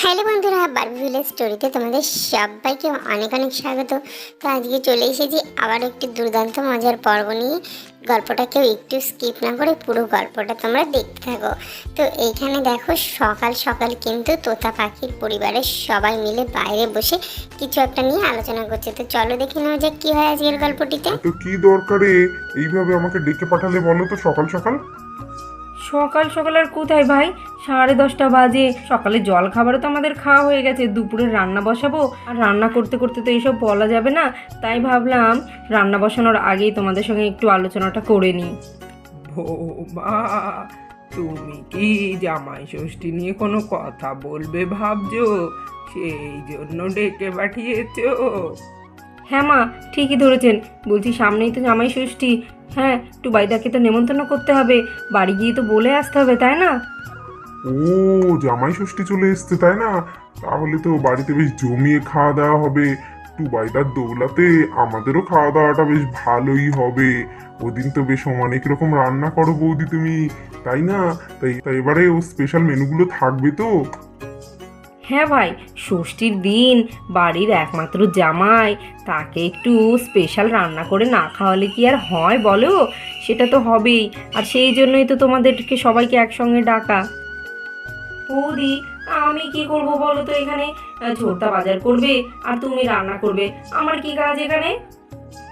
Hello বন্ধুরা, Barbie village স্টোরিতে তোমাদের সবাইকে অনেক অনেক স্বাগত। তো আজকে চলে এসেছি আবার একটি দুর্দান্ত মজার পর্ব নিয়ে। গল্পটা কেউ একটু স্কিপ না করে পুরো গল্পটা তোমরা দেখতে থাকো। তো এইখানে দেখো, সকাল সকাল কিন্তু তোতা পাখির পরিবারের সবাই মিলে বাইরে বসে কিছু একটা নিয়ে আলোচনা করছে। তো চলো দেখে নেওয়া যাক কি হয় আজকের গল্পটিতে। তো কি দরকারে এইভাবে আমাকে ডেকে পাঠালে বলো তো সকাল সকাল? সকাল সকাল আর কোথায় ভাই, 10:30 বাজে। সকালে জল খাবারও তো আমাদের খাওয়া হয়ে গেছে, দুপুরে রান্না বসাবো। আর রান্না করতে করতে তো এইসব বলা যাবে না, তাই ভাবলাম রান্না বসানোর আগেই তোমাদের সঙ্গে একটু আলোচনাটা করে নিই। বৌমা, তুমি কি জামাই ষষ্ঠী নিয়ে কোনো কথা বলবে ভাবছো? সেই জন্য ডেকে পাঠিয়েছো? হ্যাঁ মা, ঠিকই ধরেছেন। বলছি সামনেই তো জামাই ষষ্ঠী। হ্যাঁ, টুবাইদাকে তো নেমন্তন্ন করতে হবে, বাড়ি গিয়ে তো বলে আসতে হবে, তাই না? ও, জামাই ষষ্ঠী চলে এসছে তাই না? তাহলে তো বাড়িতে বেশ জমিয়ে খাওয়া দাওয়া হবে। টুবাইদার দৌলাতে আমাদেরও খাওয়া দাওয়াটা বেশ ভালোই হবে। ওদিন তো বেশ অনেক রকম রান্না করো বৌদি তুমি, তাই না? তাই তাই এবারে ও স্পেশাল মেনুগুলো থাকবে তো? হ্যাঁ ভাই, ষষ্ঠীর দিন বাড়ির একমাত্র জামাই, তাকে একটু স্পেশাল রান্না করে না খাওয়ালে কি আর হয় বলো? সেটা তো হবেই। আর সেই জন্যই তো তোমাদেরকে সবাইকে একসঙ্গে ডাকা। বৌদি, আমি কি করব বলো তো এখানে? ঝোরটা বাজার করবে আর তুমি রান্না করবে, আমার কি কাজ এখানে?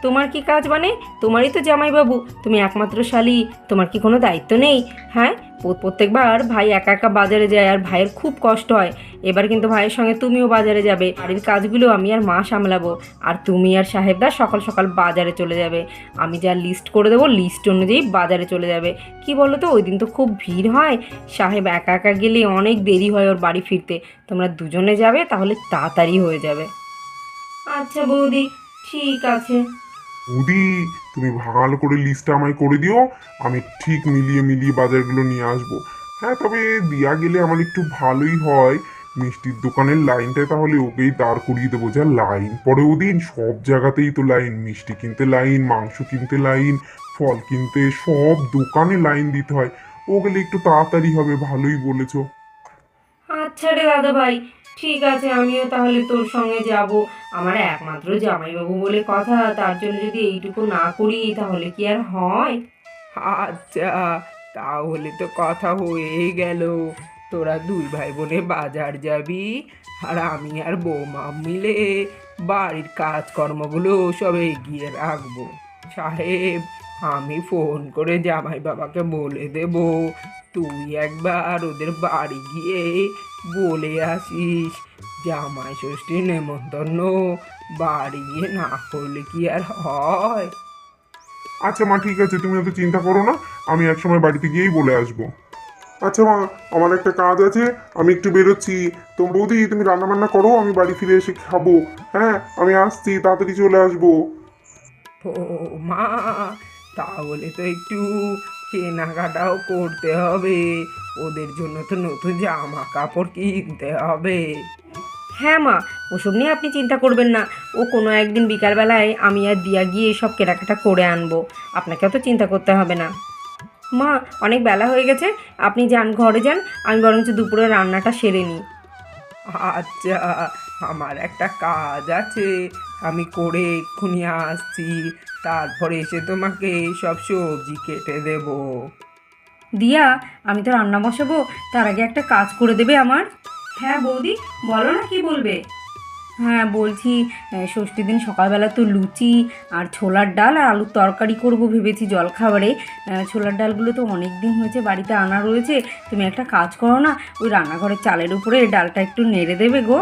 তোমার কি কাজ মানে? তোমারই তো জামাইবাবু, তুমি একমাত্র শালি, তোমার কি কোনো দায়িত্ব নেই? হ্যাঁ, প্রত্যেকবার ভাই একা একা বাজারে যায় আর ভাইয়ের খুব কষ্ট হয়। এবার কিন্তু ভাইয়ের সঙ্গে তুমিও বাজারে যাবে, বাড়ির কাজগুলো আমি আর মা সামলাবো। আর তুমি আর সাহেবদা সকাল সকাল বাজারে চলে যাবে। আমি যা লিস্ট করে দেবো, লিস্ট অনুযায়ী বাজারে চলে যাবে। কি বলো তো, ওই দিন তো খুব ভিড় হয়, সাহেব একা একা গেলে অনেক দেরি হয় ওর বাড়ি ফিরতে। তোমরা দুজনে যাবে, তাহলে তাড়াতাড়ি হয়ে যাবে। আচ্ছা বৌদি, ঠিক আছে। বৌদি, তুমি ভালো করে লিস্টটা আমায় করে দিও। আমি ঠিক মিলিয়ে মিলিয়ে বাজারগুলো নিয়ে আসবো। হ্যাঁ, তবে দিয়া গেলে আমার একটু ভালোই হয়। মিষ্টির দোকানের লাইনটায় তাহলে ওকেই দাঁড় করিয়ে দেবো। যা লাইন পরে ওদিন, সব জায়গাতেই তো লাইন। মিষ্টি কিনতে লাইন, মাংস কিনতে লাইন, ফল কিনতে, সব দোকানে লাইন দিতে হয়। ও গেলে একটু তাড়াতাড়ি হবে। ভালোই বলেছো। আচ্ছা রে দাদা ভাই, ঠিক আছে, আমিও তাহলে তোর সঙ্গে যাব। আমার একমাত্র জামাইবাবু বলে কথা, তার জন্য যদি এইটুকু না করি তাহলে কি আর হয়? আচ্ছা, তাহলে তো কথা হয়েই গেল। তোরা দুই ভাই বোনে বাজার যাবি, আর আমি আর বৌমা মিলে বাড়ির কাজকর্মগুলো সব এগিয়ে রাখবো। সাহেব, আমি ফোন করে জামাই বাবাকে বলে দেব, তুই একবার ওদের বাড়ি গিয়ে বলে আসিস জামাই ষষ্ঠীর নেমন্তন্ন বাড়ি গিয়ে না করলে কি আর হয়? আচ্ছা মা, ঠিক আছে, তুমি অত চিন্তা করো না। আমি একসময় বাড়িতে গিয়েই বলে আসবো। আচ্ছা মা, আমার একটা কাজ আছে, আমি একটু বেরোচ্ছি। তো বৌদি, তুমি রান্না বান্না করো, আমি বাড়ি ফিরে এসে খাবো। হ্যাঁ, আমি আসছি, তাড়াতাড়ি চলে আসবো। ও মা, তাহলে তো একটু কেনাকাটাও করতে হবে। ওদের জন্য তো নতুন জামা কাপড় কিনতে হবে। হ্যাঁ মা, ওসব নিয়ে আপনি চিন্তা করবেন না। ও কোনো একদিন বিকালবেলায় আমি আর দিয়া গিয়ে সব কেনাকাটা করে আনবো, আপনাকে অত চিন্তা করতে হবে না। মা, অনেক বেলা হয়ে গেছে, আপনি যান, ঘরে যান। আমি বরঞ্চ দুপুরে রান্নাটা সেরে নিই। আচ্ছা, আমার একটা কাজ আছে, আমি করে এক্ষুনি আসছি। তারপরে এসে তোমাকে সব সবজি কেটে দেবো। দিয়া, আমি তো রান্না বসাবো, তার আগে একটা কাজ করে দেবে আমার? হ্যাঁ বৌদি, বলো না কি বলবে। হ্যাঁ বলছি, ষষ্ঠীর দিন সকালবেলা তো লুচি আর ছোলার ডাল আর আলুর তরকারি করব ভেবেছি জলখাবারে। ছোলার ডালগুলো তো অনেক দিন হয়েছে বাড়িতে আনা রয়েছে। তুমি একটা কাজ করো না, ওই রান্নাঘরের চালের উপরে ডালটা একটু নেড়ে দেবে গো।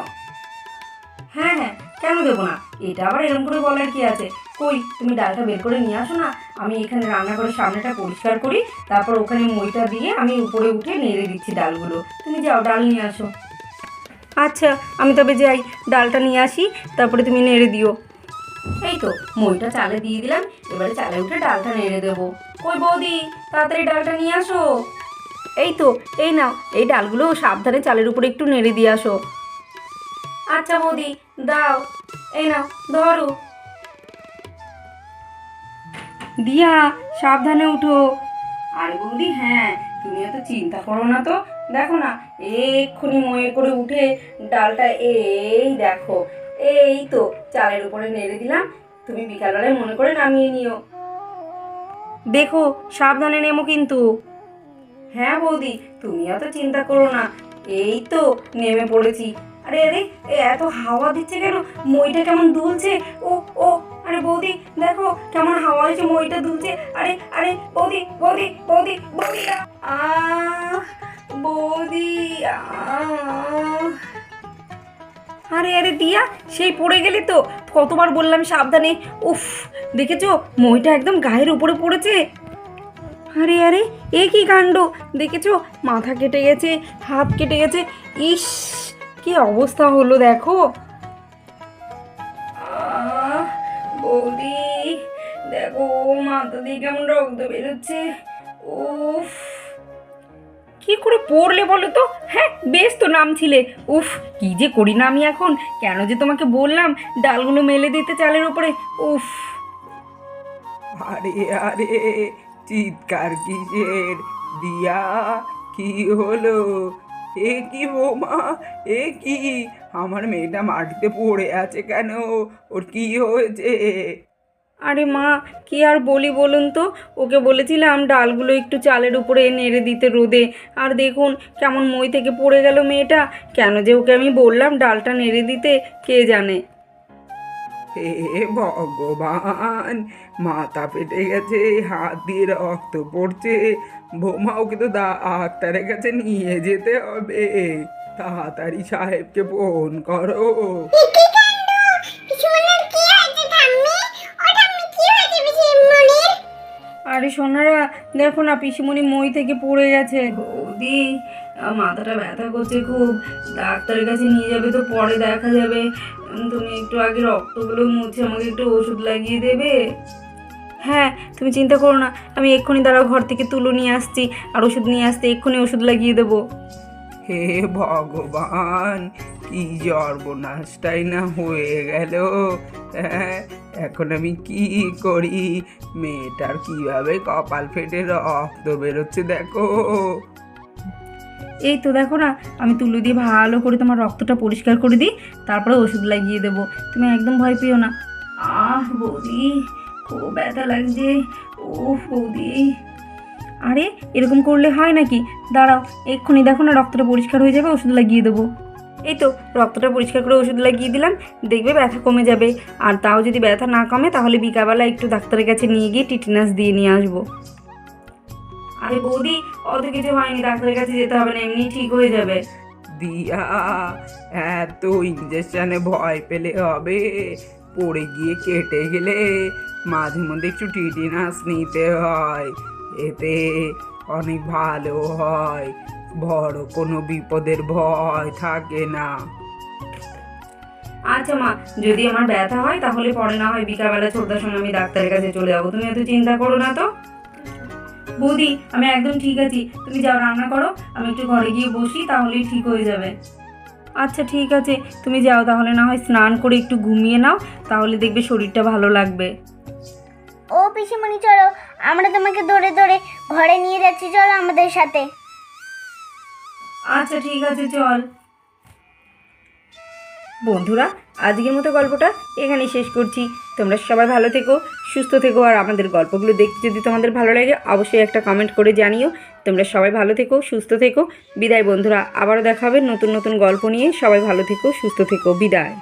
হ্যাঁ হ্যাঁ, কেন দেবো না? এটা আবার এরকম করে বলার কি আছে? কই, তুমি ডালটা বের করে নিয়ে আসো না, আমি এখানে রান্নাঘরের সামনেটা পরিষ্কার করি, তারপর ওখানে মইটা দিয়ে আমি উপরে উঠে নেড়ে দিচ্ছি ডালগুলো। তুমি যাও, ডাল নিয়ে আসো। আচ্ছা, আমি তবে যাই, ডালটা নিয়ে আসি, তারপরে তুমি নেড়ে দিও। এই তো, মইটা চালে দিয়ে দিলাম, এবারে চালে উঠে ডালটা নেড়ে দেবো। কই বৌদি, তাড়াতাড়ি ডালটা নিয়ে আসো। এই তো, এই নাও, এই ডালগুলো সাবধানে চালের উপরে একটু নেড়ে দিয়ে আসো। আচ্ছা বৌদি, দাও, এই নাও, ধরো। দিয়া, সাবধানে উঠো। আরে বৌদি, হ্যাঁ, তুমি এত চিন্তা করো না তো, দেখো না, এক্ষুনি ময়ে করে উঠে ডালটা এই দেখো, এই তো চালের উপরে নেড়ে দিলাম। তুমি বিকালবেলায় মনে করে নামিয়ে নিও। দেখো সাবধানে নেমো কিন্তু। হ্যাঁ বৌদি, তুমি অত চিন্তা করো না, এই তো নেমে পড়েছি। আরে আরে, এত হাওয়া দিচ্ছে কেন? মইটা কেমন দুলছে। ও ও, আরে বৌদি দেখো কেমন হাওয়া হয়েছে, মইটা দুলছে। আরে আরে বৌদি বৌদি বৌদি বৌদি, বৌদি আরে আরে দিয়া, সেই পড়ে গেলি তো, কতবার বললাম সাবধানে। উফ, দেখেছো মইটা একদম গায়ের উপরে পড়েছে। আরে আরে, এ কি কাণ্ড! দেখেছো মাথা কেটে গেছে, হাত কেটে গেছে। ইস, কি অবস্থা হলো দেখো। বৌদি দেখো, মাথা দিয়ে কেমন রক্ত বেরোচ্ছে। উফ, কি করে পড়লে বলো তো? হ্যাঁ, বেশ তো নামছিলে। উফ, কি যে করি না আমি এখন! কেন যে তোমাকে বললাম ডালগুলো মেলে দিতে চালের উপরে। উফ, আরে আরে, চিৎকার কিসের? দিয়া, কি হলো? এ কি বৌমা, এ কি? আমার মেয়েটা মাটিতে পড়ে আছে কেন? ওর কি হয়েছে? আরে মা, কি আর বলি বলুন তো, ওকে বলেছিলাম ডালগুলো একটু চালের উপরে নেড়ে দিতে রোদে, আর দেখুন কেমন মই থেকে পড়ে গেল মেয়েটা। কেন যে ওকে আমি বললাম ডালটা নেড়ে দিতে, কে জানে। হে ভগবান, মাথা ফেটে গেছে, হাত দিয়ে রক্ত পড়ছে। বৌমা, ওকে তো ডাক্তারের কাছে নিয়ে যেতে হবে। তাড়াতাড়ি সাহেবকে ফোন করো। আরে সোনারা, দেখো না পিসিমণি মই থেকে পড়ে গেছে। বৌদি, মাথাটা ব্যথা করছে খুব, ডাক্তারের কাছে নিয়ে যাবে তো পরে দেখা যাবে। তুমি একটু আগে রক্তগুলো মুছে আমাকে একটু ওষুধ লাগিয়ে দেবে? হ্যাঁ, তুমি চিন্তা করো না, আমি এক্ষুনি দাঁড়াও, ঘর থেকে তুলো নিয়ে আসছি আর ওষুধ নিয়ে আসতে এক্ষুনি ওষুধ লাগিয়ে দেবো। হে ভগবান, কি সর্বনাশটাই না হয়ে গেল। হ্যাঁ, এখন আমি কি করি? মেয়েটার কিভাবে কপাল ফেটে রক্ত বেরোচ্ছে দেখো। এই তো দেখো না, আমি তুলো দিয়ে ভালো করে তোমার রক্তটা পরিষ্কার করে দিই, তারপরে ওষুধ লাগিয়ে দেবো। তুমি একদম ভয় পেও না। বৌদি, খুব ব্যথা লাগছে। ও বৌদি, আরে এরকম করলে হয় নাকি? দাঁড়াও, এক্ষুনি দেখো না রক্তটা পরিষ্কার হয়ে যাবে, ওষুধ লাগিয়ে দেবো। এই তো রক্তটা পরিষ্কার করে ওষুধ লাগিয়ে দিলাম, দেখবে ব্যথা কমে যাবে। আর তাও যদি ব্যথা না কমে তাহলে বিকালবেলা একটু ডাক্তারের কাছে নিয়ে গিয়ে টিটেনাস দিয়ে নিয়ে আসবো। আরে বৌদি, অত কিছু হয়নি, ডাক্তারের কাছে যেতে হবে না, এমনি ঠিক হয়ে যাবে। দিয়া, এত ইঞ্জেকশনে ভয় পেলে হবে? পড়ে গিয়ে কেটে গেলে মাঝে মধ্যে একটু টিটেনাস নিতে হয়, এতে অনেক ভালো হয়, বড় কোনো বিপদের ভয় থাকে না। আচ্ছা মা, যদি আমার ব্যথা হয় তাহলে পরে না হয় বিকালবেলা ছোটদার সঙ্গে আমি ডাক্তারের কাছে চলে যাবো, তুমি এত চিন্তা করো না তো। বৌদি, আমি একদম ঠিক আছি, তুমি যাও রান্না করো, আমি একটু ঘরে গিয়ে বসি, তাহলেই ঠিক হয়ে যাবে। আচ্ছা ঠিক আছে, তুমি যাও তাহলে, না হয় স্নান করে একটু ঘুমিয়ে নাও, তাহলে দেখবে শরীরটা ভালো লাগবে। ও পিসিমণি, চলো, আমরা তোমাকে ধরে ধরে ঘরে নিয়ে যাচ্ছি, চলো আমাদের সাথে। আচ্ছা ঠিক আছে, চল। বন্ধুরা, আজকের মতো গল্পটা এখানেই শেষ করছি। তোমরা সবাই ভালো থেকো, সুস্থ থেকো, আর আমাদের গল্পগুলো দেখতে যদি তোমাদের ভালো লাগে অবশ্যই একটা কমেন্ট করে জানিও। তোমরা সবাই ভালো থেকো, সুস্থ থেকো। বিদায় বন্ধুরা, আবারও দেখা হবে নতুন নতুন গল্প নিয়ে। সবাই ভালো থেকো, সুস্থ থেকো, বিদায়।